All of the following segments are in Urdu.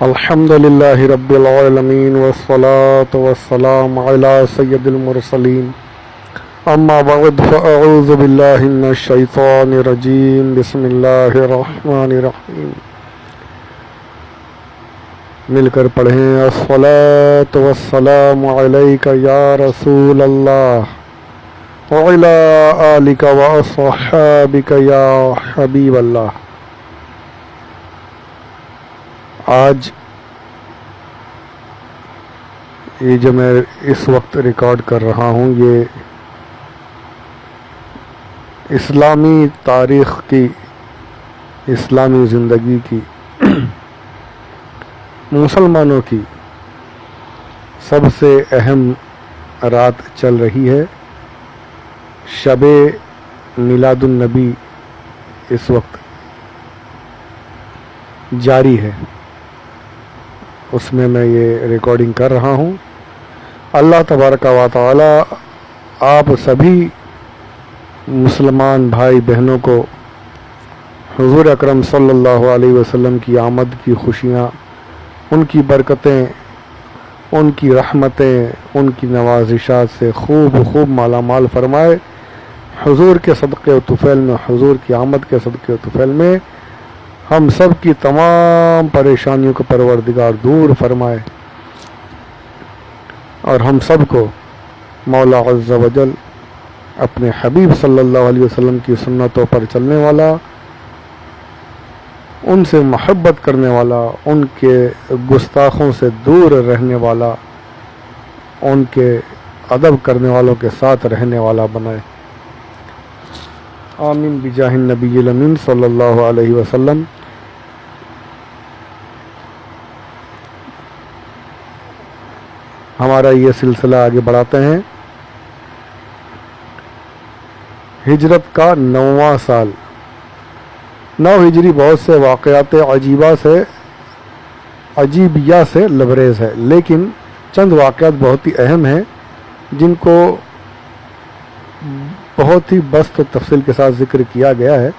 الحمد للہ رب العالمین والصلاة والسلام علی سید المرسلین اما بعد فاعوذ باللہ من الشیطان الرجیم بسم اللہ الرحمن الرحیم۔ مل کر پڑھیں الصلاة والسلام علیک یا رسول اللہ وعلی آلک واصحابک یا حبیب اللہ۔ آج یہ جو میں اس وقت ریکارڈ کر رہا ہوں یہ اسلامی تاریخ کی، اسلامی زندگی کی، مسلمانوں کی سب سے اہم رات چل رہی ہے۔ شب میلاد النبی اس وقت جاری ہے، اس میں یہ ریکارڈنگ کر رہا ہوں۔ اللہ تبارک و تعالی آپ سبھی مسلمان بھائی بہنوں کو حضور اکرم صلی اللہ علیہ وسلم کی آمد کی خوشیاں، ان کی برکتیں، ان کی رحمتیں، ان کی نوازشات سے خوب مالا مال فرمائے۔ حضور کے صدقے و طفیل میں، حضور کی آمد کے صدقے و طفیل میں ہم سب کی تمام پریشانیوں کو پروردگار دور فرمائے، اور ہم سب کو مولا عز و جل اپنے حبیب صلی اللہ علیہ وسلم کی سنتوں پر چلنے والا، ان سے محبت کرنے والا، ان کے گستاخوں سے دور رہنے والا، ان کے ادب کرنے والوں کے ساتھ رہنے والا بنائے۔ آمین بجاہ النبی الامین صلی اللہ علیہ وسلم۔ ہمارا یہ سلسلہ آگے بڑھاتے ہیں۔ ہجرت کا 9واں سال، 9 ہجری بہت سے واقعات عجیبیہ سے لبریز ہے، لیکن چند واقعات بہت ہی اہم ہیں جن کو بہت ہی بسط و تفصیل کے ساتھ ذکر کیا گیا ہے۔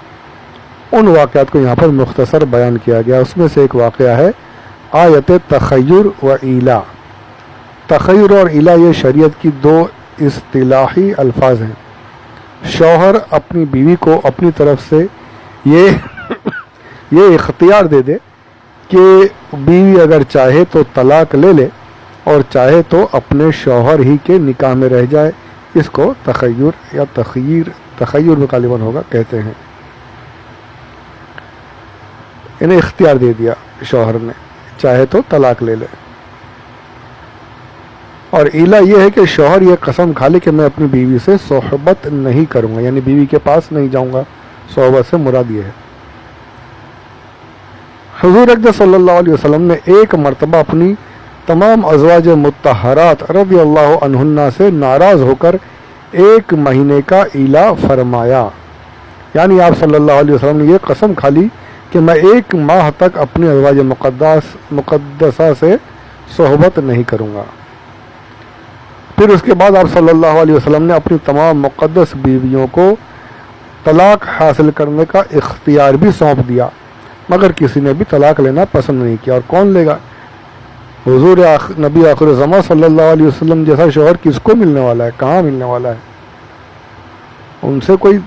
ان واقعات کو یہاں پر مختصر بیان کیا گیا۔ اس میں سے ایک واقعہ ہے آیت تخیر و ایلا۔ تخیر اور ایلا یہ شریعت کی 2 اصطلاحی الفاظ ہیں۔ شوہر اپنی بیوی کو اپنی طرف سے یہ اختیار دے دے کہ بیوی اگر چاہے تو طلاق لے لے اور چاہے تو اپنے شوہر ہی کے نکاح میں رہ جائے، اس کو تخیر یا تخیر میں غالباً ہوگا کہتے ہیں۔ انہیں اختیار دے دیا شوہر نے، چاہے تو طلاق لے لے۔ اور ایلا یہ ہے کہ شوہر یہ قسم کھا لے کہ میں اپنی بیوی سے صحبت نہیں کروں گا، یعنی بیوی کے پاس نہیں جاؤں گا۔ صحبت سے مراد یہ ہے۔ حضور اکرم صلی اللہ علیہ وسلم نے ایک مرتبہ اپنی تمام ازواج مطہرات رضی اللہ عنہن سے ناراض ہو کر 1 مہینے کا ایلا فرمایا، یعنی آپ صلی اللہ علیہ وسلم نے یہ قسم کھا لی کہ میں 1 ماہ تک اپنی ازواج مقدسہ سے صحبت نہیں کروں گا۔ پھر اس کے بعد آپ صلی اللہ علیہ وسلم نے اپنی تمام مقدس بیویوں کو طلاق حاصل کرنے کا اختیار بھی سونپ دیا، مگر کسی نے بھی طلاق لینا پسند نہیں کیا۔ اور کون لے گا؟ حضور نبی آخر الزمان صلی اللہ علیہ وسلم جیسا شوہر کس کو ملنے والا ہے؟ کہاں ملنے والا ہے؟ ان سے کوئی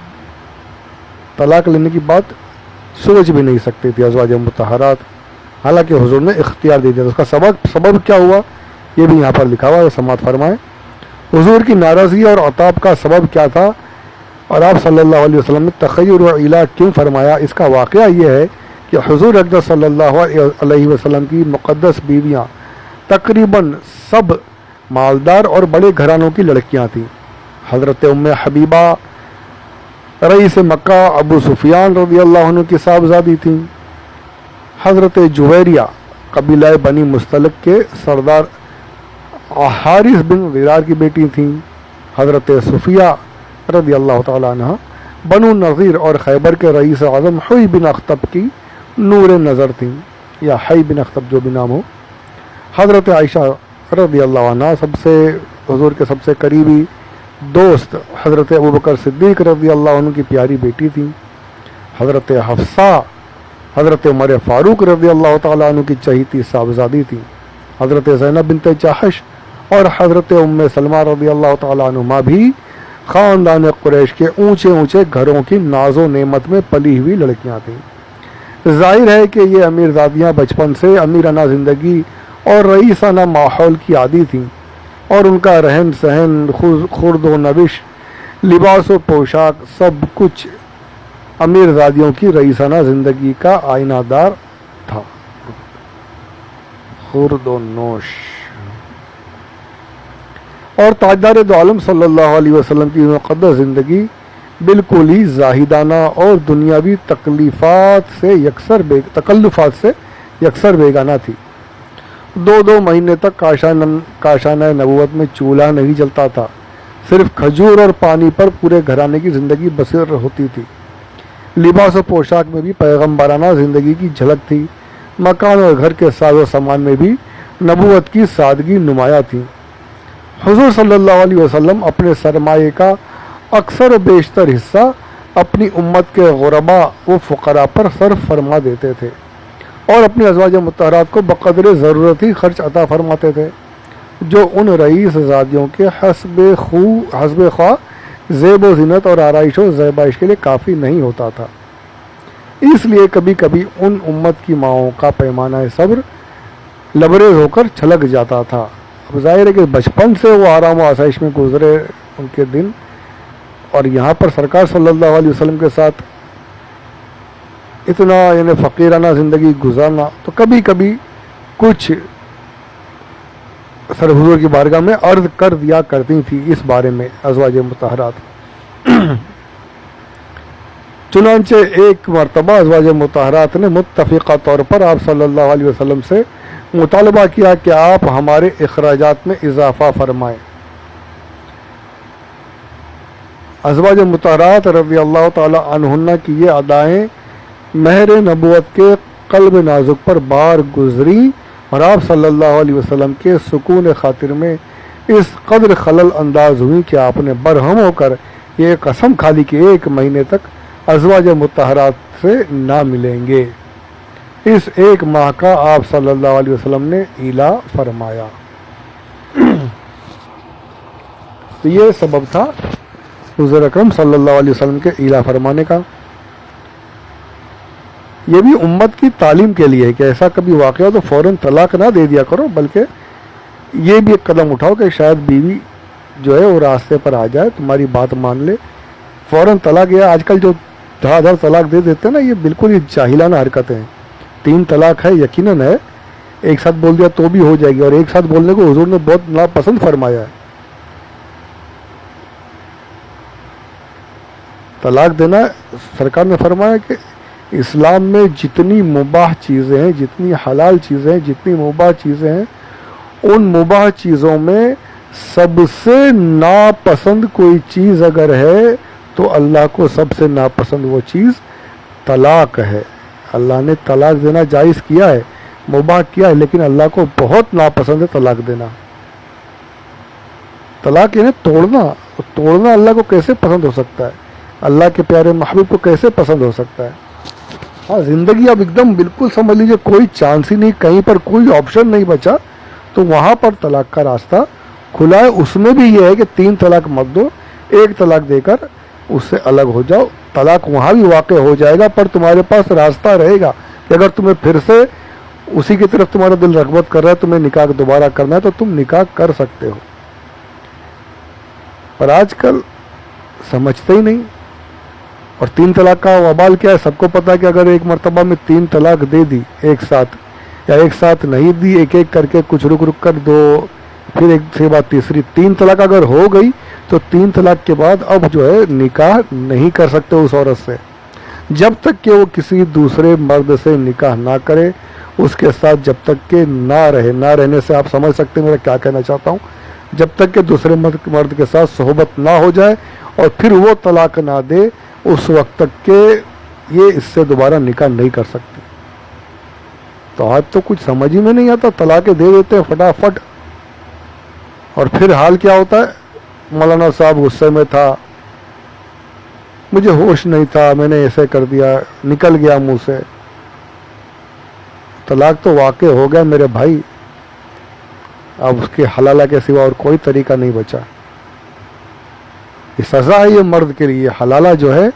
طلاق لینے کی بات سوچ بھی نہیں سکتی تھی ازواج مطہرات، حالانکہ حضور نے اختیار دے دیا۔ اس کا سبب کیا ہوا یہ بھی یہاں پر لکھا ہوا ہے، سماعت فرمائیں۔ حضور کی ناراضگی اور عتاب کا سبب کیا تھا، اور آپ صلی اللہ علیہ وسلم نے تخیر و ایلا کیوں فرمایا؟ اس کا واقعہ یہ ہے کہ حضور اکرم صلی اللہ علیہ وسلم کی مقدس بیویاں تقریباً سب مالدار اور بڑے گھرانوں کی لڑکیاں تھیں۔ حضرت ام حبیبہ رئیس مکہ ابو سفیان رضی اللہ عنہ کی صاحبزادی تھیں۔ حضرت جویریہ قبیلہ بنی مستلق کے سردار حارث بن ضرار کی بیٹی تھیں۔ حضرت صفیہ رضی اللہ تعالی عنہ بنو نذیر اور خیبر کے رئیس اعظم حی بن اخطب کی نور نظر تھیں، یا حی بن اخطب جو بھی نام ہو۔ حضرت عائشہ رضی اللہ عنہ حضور کے سب سے قریبی دوست حضرت ابوبکر صدیق رضی اللہ عنہ کی پیاری بیٹی تھیں۔ حضرت حفصہ حضرت عمر فاروق رضی اللہ تعالیٰ عنہ کی چہیتی صاحبزادی تھی حضرت زینب بنت جحش، اور حضرت ام سلمہ رضی اللہ تعالیٰ عنہما بھی خاندان قریش کے اونچے اونچے گھروں کی ناز و نعمت میں پلی ہوئی لڑکیاں تھیں۔ ظاہر ہے کہ یہ امیر زادیاں بچپن سے امیرانہ زندگی اور رئیسانہ ماحول کی عادی تھیں، اور ان کا رہن سہن، خورد و نوش، لباس و پوشاک سب کچھ امیر زادیوں کی رئیسانہ زندگی کا آئینہ دار تھا۔ خورد و نوش اور تاجدار دو عالم صلی اللہ علیہ وسلم کی مقدس زندگی بالکل ہی زاہدانہ اور دنیاوی تکلفات سے یکسر بیگانہ تھی۔ 2 مہینے تک کاشانہ نبوت میں چولہا نہیں جلتا تھا، صرف کھجور اور پانی پر پورے گھرانے کی زندگی بسر ہوتی تھی۔ لباس و پوشاک میں بھی پیغمبرانہ زندگی کی جھلک تھی، مکان اور گھر کے ساز و سامان میں بھی نبوت کی سادگی نمایاں تھی۔ حضور صلی اللہ علیہ وسلم اپنے سرمایے کا اکثر و بیشتر حصہ اپنی امت کے غرباء و فقراء پر صرف فرما دیتے تھے، اور اپنی ازواج مطہرات کو بقدر ضرورت ہی خرچ عطا فرماتے تھے، جو ان رئیس زادیوں کے حسب خواہ زیب و زینت اور آرائش و زیبائش کے لیے کافی نہیں ہوتا تھا۔ اس لیے کبھی کبھی ان امت کی ماؤں کا پیمانہ صبر لبریز ہو کر چھلک جاتا تھا۔ اب ظاہر ہے کہ بچپن سے وہ آرام و آسائش میں گزرے ان کے دن، اور یہاں پر سرکار صلی اللہ علیہ وسلم کے ساتھ اتنا یعنی فقیرانہ زندگی گزارنا، تو کبھی کبھی کچھ سر حضور کی بارگاہ میں عرض کر دیا کرتی تھی اس بارے میں ازواج مطہرات۔ چنانچہ ایک مرتبہ ازواج مطہرات نے متفقہ طور پر آپ صلی اللہ علیہ وسلم سے مطالبہ کیا کہ آپ ہمارے اخراجات میں اضافہ فرمائیں۔ ازواج مطہرات رضی اللہ تعالی عنہن کی یہ ادائیں مہر نبوت کے قلب نازک پر بار گزری، اور آپ صلی اللہ علیہ وسلم کے سکون خاطر میں اس قدر خلل انداز ہوئی کہ آپ نے برہم ہو کر یہ قسم کھا لی کہ 1 مہینے تک ازواج مطہرات سے نہ ملیں گے۔ اس 1 ماہ کا آپ صلی اللہ علیہ وسلم نے ایلا فرمایا۔ تو یہ سبب تھا حضور اکرم صلی اللہ علیہ وسلم کے ایلا فرمانے کا۔ یہ بھی امت کی تعلیم کے لیے ہے کہ ایسا کبھی واقعہ تو فوراً طلاق نہ دے دیا کرو، بلکہ یہ بھی ایک قدم اٹھاؤ کہ شاید بیوی جو ہے وہ راستے پر آ جائے، تمہاری بات مان لے۔ فوراً طلاق، یہ آج کل جو دھڑ طلاق دے دیتے ہیں نا، یہ بالکل ہی جاہلانہ حرکتیں ہیں۔ 3 طلاق ہے، یقیناً ہے، ایک ساتھ بول دیا تو بھی ہو جائے گی، اور ایک ساتھ بولنے کو حضور نے بہت ناپسند فرمایا ہے۔ طلاق دینا، سرکار نے فرمایا کہ اسلام میں جتنی مباح چیزیں ہیں، جتنی حلال چیزیں ہیں، جتنی مباح چیزیں ہیں، ان مباح چیزوں میں سب سے ناپسند کوئی چیز اگر ہے تو اللہ کو سب سے ناپسند وہ چیز طلاق ہے۔ اللہ نے طلاق دینا جائز کیا ہے، مباح کیا ہے، لیکن اللہ کو بہت ناپسند ہے طلاق دینا۔ طلاق یعنی توڑنا اللہ کو کیسے پسند ہو سکتا ہے؟ اللہ کے پیارے محبوب کو کیسے پسند ہو سکتا ہے؟ ہاں، زندگی اب ایک دم بالکل سمجھ لیجیے کوئی چانس ہی نہیں، کہیں پر کوئی آپشن نہیں بچا، تو وہاں پر طلاق کا راستہ کھلا ہے۔ اس میں بھی یہ ہے کہ 3 طلاق مت دو، 1 طلاق دے کر اس سے الگ ہو جاؤ۔ طلاق وہاں بھی واقع ہو جائے گا، پر تمہارے پاس راستہ رہے گا کہ اگر تمہیں پھر سے اسی کی طرف تمہارا دل رغبت کر رہا ہے، تمہیں نکاح دوبارہ کرنا ہے، تو تم نکاح کر سکتے ہو۔ پر آج کل سمجھتے ہی نہیں۔ اور 3 طلاق کا وبال کیا ہے، سب کو پتا ہے کہ اگر ایک مرتبہ میں 3 طلاق دے دی ایک ساتھ، یا ایک ساتھ نہیں دی، ایک ایک کر کے کچھ رک کر 2، پھر ایک سے بعد تیسری، 3 طلاق اگر ہو گئی تو 3 طلاق کے بعد اب جو ہے نکاح نہیں کر سکتے اس عورت سے، جب تک کہ وہ کسی دوسرے مرد سے نکاح نہ کرے، اس کے ساتھ جب تک کہ نہ رہنے سے آپ سمجھ سکتے ہیں میرا کیا کہنا چاہتا ہوں، جب تک کہ دوسرے مرد کے ساتھ صحبت نہ ہو جائے اور پھر وہ طلاق نہ دے، اس وقت تک کہ یہ اس سے دوبارہ نکاح نہیں کر سکتی۔ تو آج تو کچھ سمجھ ہی میں نہیں آتا، طلاقیں دے دیتے ہیں فٹافٹ، اور پھر حال کیا ہوتا ہے، مولانا صاحب غصے میں تھا، مجھے ہوش نہیں تھا، میں نے ایسے کر دیا، نکل گیا منہ سے، طلاق تو واقع ہو گیا میرے بھائی، اب اس کے حلالہ کے سوا اور کوئی طریقہ نہیں بچا. یہ سزا ہے یہ مرد کے لیے. حلالہ جو ہے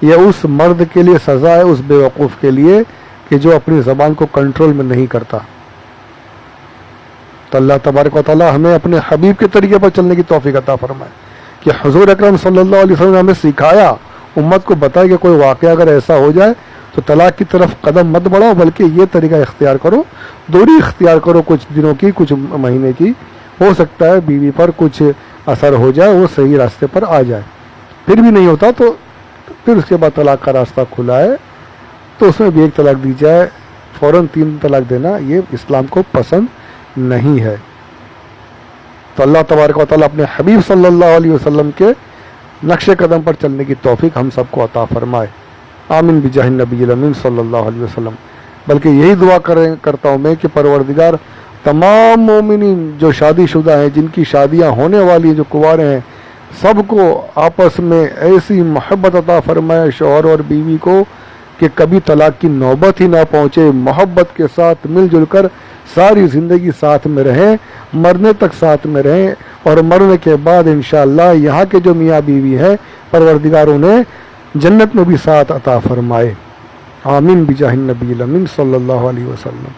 یہ اس مرد کے لیے سزا ہے، اس بے وقوف کے لیے کہ جو اپنی زبان کو کنٹرول میں نہیں کرتا. تو اللہ تبارک و تعالی ہمیں اپنے حبیب کے طریقے پر چلنے کی توفیق عطا فرمائے کہ حضور اکرم صلی اللہ علیہ وسلم نے ہمیں سکھایا، امت کو بتایا کہ کوئی واقعہ اگر ایسا ہو جائے تو طلاق کی طرف قدم مت بڑھاؤ، بلکہ یہ طریقہ اختیار کرو، دوری اختیار کرو کچھ دنوں کی، کچھ مہینے کی. ہو سکتا ہے بیوی پر کچھ اثر ہو جائے، وہ صحیح راستے پر آ جائے. پھر بھی نہیں ہوتا تو پھر اس کے بعد طلاق کا راستہ کھلا ہے، تو اس میں بھی ایک طلاق دی جائے. فوراً 3 طلاق دینا یہ اسلام کو پسند نہیں ہے. تو اللہ تبارک و تعالیٰ اپنے حبیب صلی اللہ علیہ وسلم کے نقش قدم پر چلنے کی توفیق ہم سب کو عطا فرمائے. آمین بجاہ النبی الامین صلی اللہ علیہ وسلم. بلکہ یہی دعا کرتا ہوں میں کہ پروردگار تمام مومنین جو شادی شدہ ہیں، جن کی شادیاں ہونے والی ہیں، جو کنوارے ہیں، سب کو آپس میں ایسی محبت عطا فرمائے شوہر اور بیوی کو کہ کبھی طلاق کی نوبت ہی نہ پہنچے. محبت کے ساتھ مل جل کر ساری زندگی ساتھ میں رہیں، مرنے تک ساتھ میں رہیں، اور مرنے کے بعد انشاءاللہ یہاں کے جو میاں بیوی ہیں پروردگار انہیں جنت میں بھی ساتھ عطا فرمائے. آمین بجاہ النبی الامین صلی اللہ علیہ وسلم.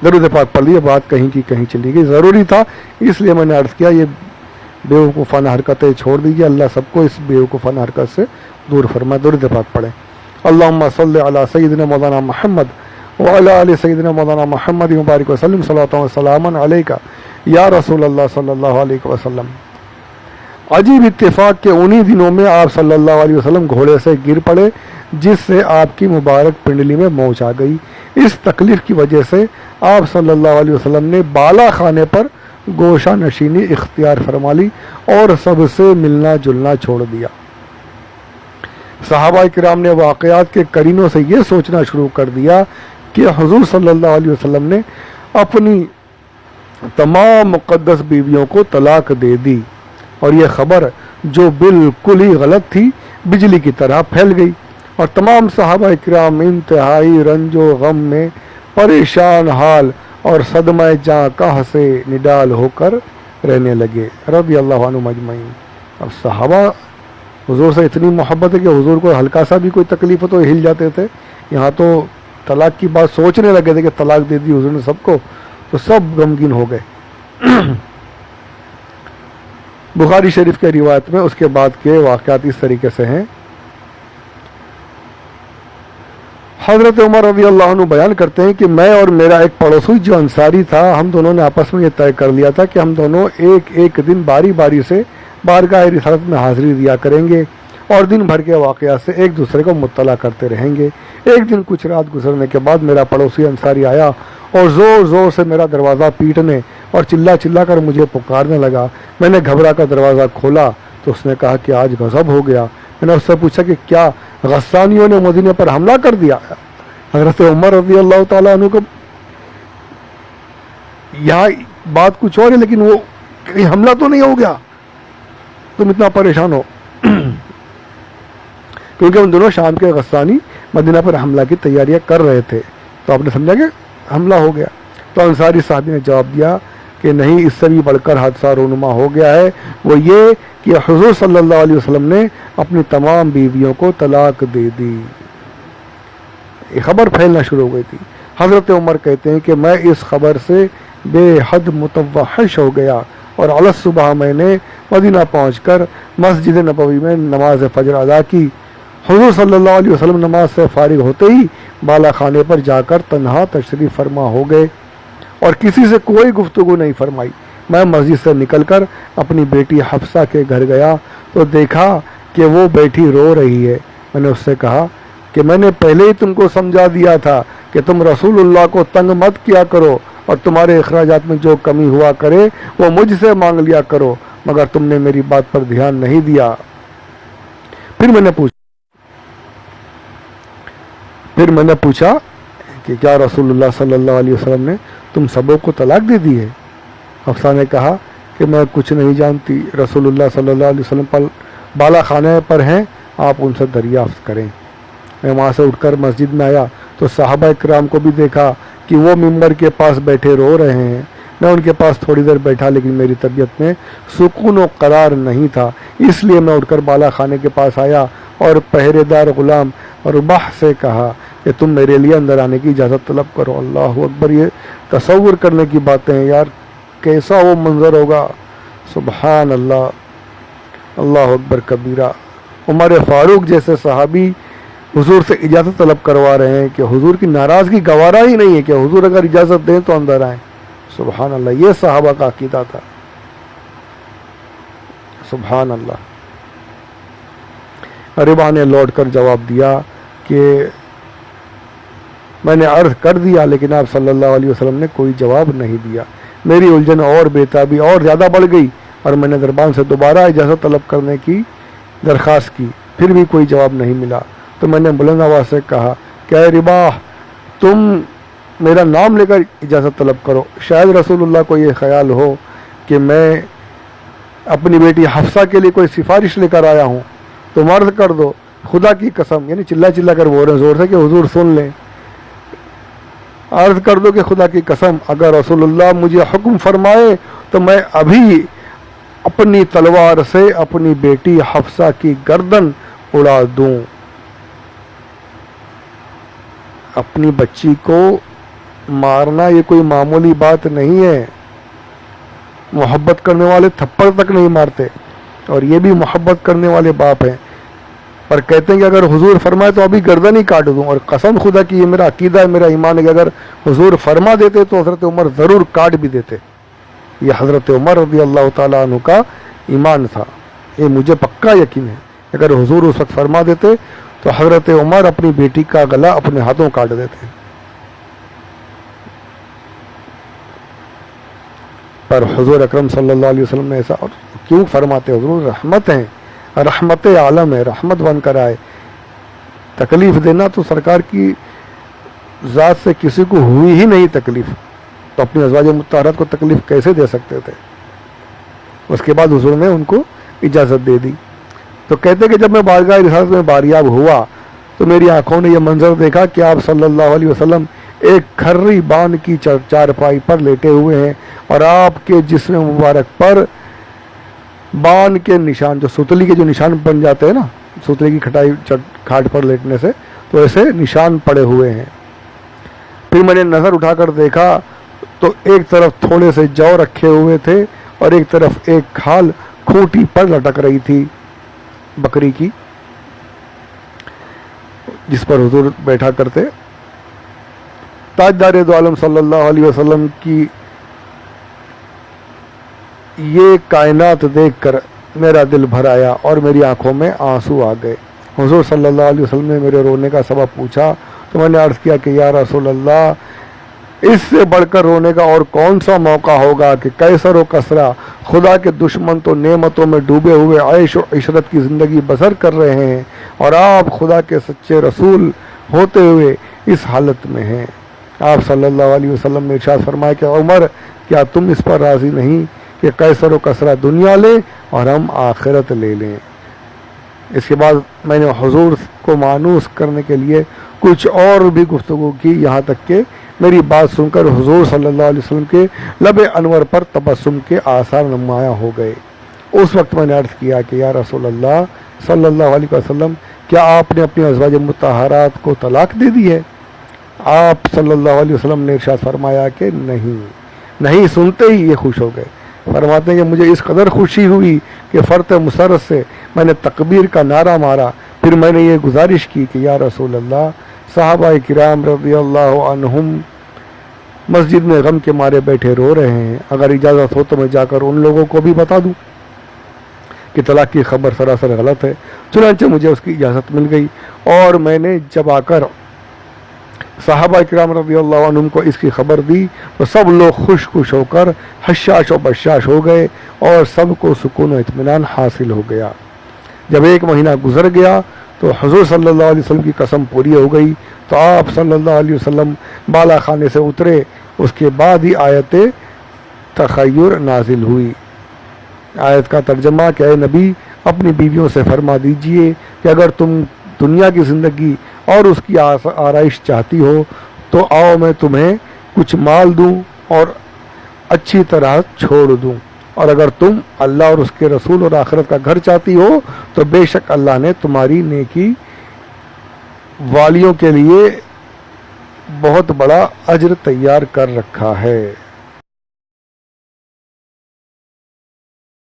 درود پاک پڑھ لیے، بات کہیں کی کہیں چلی گئی، ضروری تھا اس لیے میں نے عرض کیا. یہ بیوقوفانہ حرکتیں چھوڑ دیجیے، اللہ سب کو اس بیوقوفانہ حرکت سے دور فرمائے. درود پاک پڑھیں. اللہم صلی علی سیدنا مولانا محمد وعلی آل سیدنا مولانا محمد مبارک وسلم صلاۃ و سلام علیکہ یا رسول اللہ صلی اللہ علیہ وسلم. عجیب اتفاق کہ انہی دنوں میں آپ صلی اللہ علیہ وسلم گھوڑے سے گر پڑے، جس سے آپ کی مبارک پنڈلی میں موچ آ گئی. اس تکلیف کی وجہ سے آپ صلی اللہ علیہ وسلم نے بالا خانے پر گوشہ نشینی اختیار فرما لی اور سب سے ملنا جلنا چھوڑ دیا. صحابہ کرام نے واقعات کے قرینوں سے یہ سوچنا شروع کر دیا کہ حضور صلی اللہ علیہ وسلم نے اپنی تمام مقدس بیویوں کو طلاق دے دی، اور یہ خبر جو بالکل ہی غلط تھی بجلی کی طرح پھیل گئی، اور تمام صحابہ کرام انتہائی رنج و غم میں پریشان حال اور صدمہ جاں کہاں سے نڈال ہو کر رہنے لگے رضی اللہ عنہم اجمعین. اب صحابہ حضور سے اتنی محبت ہے کہ حضور کو ہلکا سا بھی کوئی تکلیف ہو تو ہل جاتے تھے. یہاں تو طلاق کی بات سوچنے لگے تھے کہ طلاق دے دی حضور نے سب کو، تو سب غمگین ہو گئے. بخاری شریف کے روایت میں اس کے بعد کے واقعات اس طریقے سے ہیں. حضرت عمر رضی اللہ عنہ بیان کرتے ہیں کہ میں اور میرا ایک پڑوسی جو انصاری تھا، ہم دونوں نے آپس میں یہ طے کر لیا تھا کہ ہم دونوں ایک دن باری باری سے بارگاہ رسالت میں حاضری دیا کریں گے اور دن بھر کے واقعات سے ایک دوسرے کو مطلع کرتے رہیں گے. ایک دن کچھ رات گزرنے کے بعد میرا پڑوسی انصاری آیا اور زور زور سے میرا دروازہ پیٹنے اور چلا کر مجھے پکارنے لگا. میں نے گھبرا کر دروازہ کھولا تو اس نے کہا کہ آج غضب ہو گیا. میں نے اس سے پوچھا کہ کیا غسانیوں نے مدینے پر حملہ کر دیا؟ حضرت عمر رضی اللہ تعالیٰ عنہ کو یہاں بات کچھ اور ہے، لیکن وہ کہیں حملہ تو نہیں ہو گیا تم اتنا پریشان ہو؟ کیونکہ ان دونوں شام کے غسانی مدینہ پر حملہ کی تیاریاں کر رہے تھے، تو آپ نے سمجھا کہ حملہ ہو گیا. تو انصاری صاحب نے جواب دیا کہ نہیں، اس سے بھی بڑھ کر حادثہ رونما ہو گیا ہے. وہ یہ کہ حضور صلی اللہ علیہ وسلم نے اپنی تمام بیویوں کو طلاق دے دی. یہ خبر پھیلنا شروع ہو گئی تھی. حضرت عمر کہتے ہیں کہ میں اس خبر سے بے حد متوحش ہو گیا، اور علی الصبح میں نے مدینہ پہنچ کر مسجد نبوی میں نماز فجر ادا کی. حضور صلی اللہ علیہ وسلم نماز سے فارغ ہوتے ہی بالا خانے پر جا کر تنہا تشریف فرما ہو گئے اور کسی سے کوئی گفتگو نہیں فرمائی. میں مسجد سے نکل کر اپنی بیٹی حفصہ کے گھر گیا تو دیکھا کہ وہ بیٹھی رو رہی ہے. میں نے اس سے کہا کہ میں نے پہلے ہی تم کو سمجھا دیا تھا کہ تم رسول اللہ کو تنگ مت کیا کرو، اور تمہارے اخراجات میں جو کمی ہوا کرے وہ مجھ سے مانگ لیا کرو، مگر تم نے میری بات پر دھیان نہیں دیا. پھر میں نے پوچھا کہ کیا رسول اللہ صلی اللہ علیہ وسلم نے تم سبوں کو طلاق دے دی ہے؟ حفصہ نے کہا کہ میں کچھ نہیں جانتی، رسول اللہ صلی اللہ علیہ وسلم پر بالا خانے پر ہیں، آپ ان سے دریافت کریں. میں وہاں سے اٹھ کر مسجد میں آیا تو صحابہ کرام کو بھی دیکھا کہ وہ ممبر کے پاس بیٹھے رو رہے ہیں. میں ان کے پاس تھوڑی دیر بیٹھا لیکن میری طبیعت میں سکون و قرار نہیں تھا، اس لیے میں اٹھ کر بالا خانے کے پاس آیا اور پہرے دار غلام رباح سے کہا کہ تم میرے لیے اندر آنے کی اجازت طلب کرو. اللہ اکبر، یہ تصور کرنے کی باتیں ہیں یار، کیسا وہ منظر ہوگا. سبحان اللہ، اللہ اکبر کبیرہ. عمر فاروق جیسے صحابی حضور سے اجازت طلب کروا رہے ہیں کہ حضور کی ناراضگی گوارا ہی نہیں ہے کہ حضور اگر اجازت دیں تو اندر آئیں. سبحان اللہ، یہ صحابہ کا عقیدہ تھا. سبحان اللہ. ربا نے لوٹ کر جواب دیا کہ میں نے عرض کر دیا لیکن آپ صلی اللہ علیہ وسلم نے کوئی جواب نہیں دیا. میری الجھن اور بےتابی اور زیادہ بڑھ گئی اور میں نے دربان سے دوبارہ اجازت طلب کرنے کی درخواست کی، پھر بھی کوئی جواب نہیں ملا. تو میں نے بلند آواز سے کہا کہ اے رباح، تم میرا نام لے کر اجازت طلب کرو، شاید رسول اللہ کو یہ خیال ہو کہ میں اپنی بیٹی حفصہ کے لیے کوئی سفارش لے کر آیا ہوں. تم عرض کر دو خدا کی قسم، یعنی چلا چلا کر بول رہے ہیں زور سے کہ حضور سن لیں. عرض کر دو کہ خدا کی قسم اگر رسول اللہ مجھے حکم فرمائے تو میں ابھی اپنی تلوار سے اپنی بیٹی حفصہ کی گردن اڑا دوں. اپنی بچی کو مارنا یہ کوئی معمولی بات نہیں ہے. محبت کرنے والے تھپڑ تک نہیں مارتے، اور یہ بھی محبت کرنے والے باپ ہیں، پر کہتے ہیں کہ اگر حضور فرمائے تو ابھی گردن ہی کاٹ دوں. اور قسم خدا کی یہ میرا عقیدہ ہے، میرا ایمان ہے کہ اگر حضور فرما دیتے تو حضرت عمر ضرور کاٹ بھی دیتے. یہ حضرت عمر رضی اللہ تعالیٰ عنہ کا ایمان تھا، یہ مجھے پکا یقین ہے. اگر حضور اس وقت فرما دیتے تو حضرت عمر اپنی بیٹی کا گلا اپنے ہاتھوں کاٹ دیتے. پر حضور اکرم صلی اللہ علیہ وسلم نے ایسا کیوں فرماتے؟ حضور رحمت ہیں، رحمت عالم ہے، رحمت بن کر آئے. تکلیف دینا تو سرکار کی ذات سے کسی کو ہوئی ہی نہیں تکلیف، تو اپنی ازواج مطہرات کو تکلیف کیسے دے سکتے تھے؟ اس کے بعد حضور نے ان کو اجازت دے دی. تو کہتے کہ جب میں بارگاہ رسالت میں باریاب ہوا تو میری آنکھوں نے یہ منظر دیکھا کہ آپ صلی اللہ علیہ وسلم ایک کھرری بان کی چارپائی پر لیٹے ہوئے ہیں، اور آپ کے جسم مبارک پر بان کے نشان، جو ستلی کے جو نشان بن جاتے ہیں نا، ستلی کی کھٹائی کھاٹ پر لیٹنے سے، تو ایسے نشان پڑے ہوئے ہیں. پھر میں نے نظر اٹھا کر دیکھا تو ایک طرف تھوڑے سے جو رکھے ہوئے تھے اور ایک طرف ایک کھال کھوٹی پر لٹک رہی تھی بکری کی، جس پر حضور بیٹھا کرتے. تاجدار دو عالم صلی اللہ علیہ وسلم کی یہ کائنات دیکھ کر میرا دل بھر آیا اور میری آنکھوں میں آنسو آ گئے. حضور صلی اللہ علیہ وسلم نے میرے رونے کا سبب پوچھا تو میں نے عرض کیا کہ یا رسول اللہ، اس سے بڑھ کر رونے کا اور کون سا موقع ہوگا کہ قیصر و کسریٰ خدا کے دشمن تو نعمتوں میں ڈوبے ہوئے عیش و عشرت کی زندگی بسر کر رہے ہیں، اور آپ خدا کے سچے رسول ہوتے ہوئے اس حالت میں ہیں. آپ صلی اللہ علیہ وسلم نے ارشاد فرمایا کہ عمر، کیا تم اس پر راضی نہیں کہ قیصر و کسریٰ دنیا لیں اور ہم آخرت لے لیں؟ اس کے بعد میں نے حضور کو مانوس کرنے کے لیے کچھ اور بھی گفتگو کی، یہاں تک کہ میری بات سن کر حضور صلی اللہ علیہ وسلم کے لب انور پر تبسم کے آثار نمایاں ہو گئے. اس وقت میں نے عرض کیا کہ یا رسول اللہ صلی اللہ علیہ وسلم، کیا آپ نے اپنی ازواج مطہرات کو طلاق دے دی ہے؟ آپ صلی اللہ علیہ وسلم نے ارشاد فرمایا کہ نہیں. سنتے ہی یہ خوش ہو گئے. فرماتے ہیں کہ مجھے اس قدر خوشی ہوئی کہ فرط مسرت سے میں نے تکبیر کا نعرہ مارا. پھر میں نے یہ گزارش کی کہ یا رسول اللہ، صحابہ کرام رضی اللہ عنہم مسجد میں غم کے مارے بیٹھے رو رہے ہیں، اگر اجازت ہو تو میں جا کر ان لوگوں کو بھی بتا دوں کہ طلاق کی خبر سراسر غلط ہے. چنانچہ مجھے اس کی اجازت مل گئی، اور میں نے جب آ کر صحابہ کرام رضی اللہ عنہم کو اس کی خبر دی تو سب لوگ خوش ہو کر حشاش و بشاش ہو گئے اور سب کو سکون و اطمینان حاصل ہو گیا. جب 1 مہینہ گزر گیا تو حضور صلی اللہ علیہ وسلم کی قسم پوری ہو گئی، تو آپ صلی اللہ علیہ وسلم بالا خانے سے اترے. اس کے بعد ہی آیت تخیر نازل ہوئی. آیت کا ترجمہ کہ اے نبی، اپنی بیویوں سے فرما دیجئے کہ اگر تم دنیا کی زندگی اور اس کی آرائش چاہتی ہو تو آؤ میں تمہیں کچھ مال دوں اور اچھی طرح چھوڑ دوں، اور اگر تم اللہ اور اس کے رسول اور آخرت کا گھر چاہتی ہو تو بے شک اللہ نے تمہاری نیکی والیوں کے لیے بہت بڑا اجر تیار کر رکھا ہے۔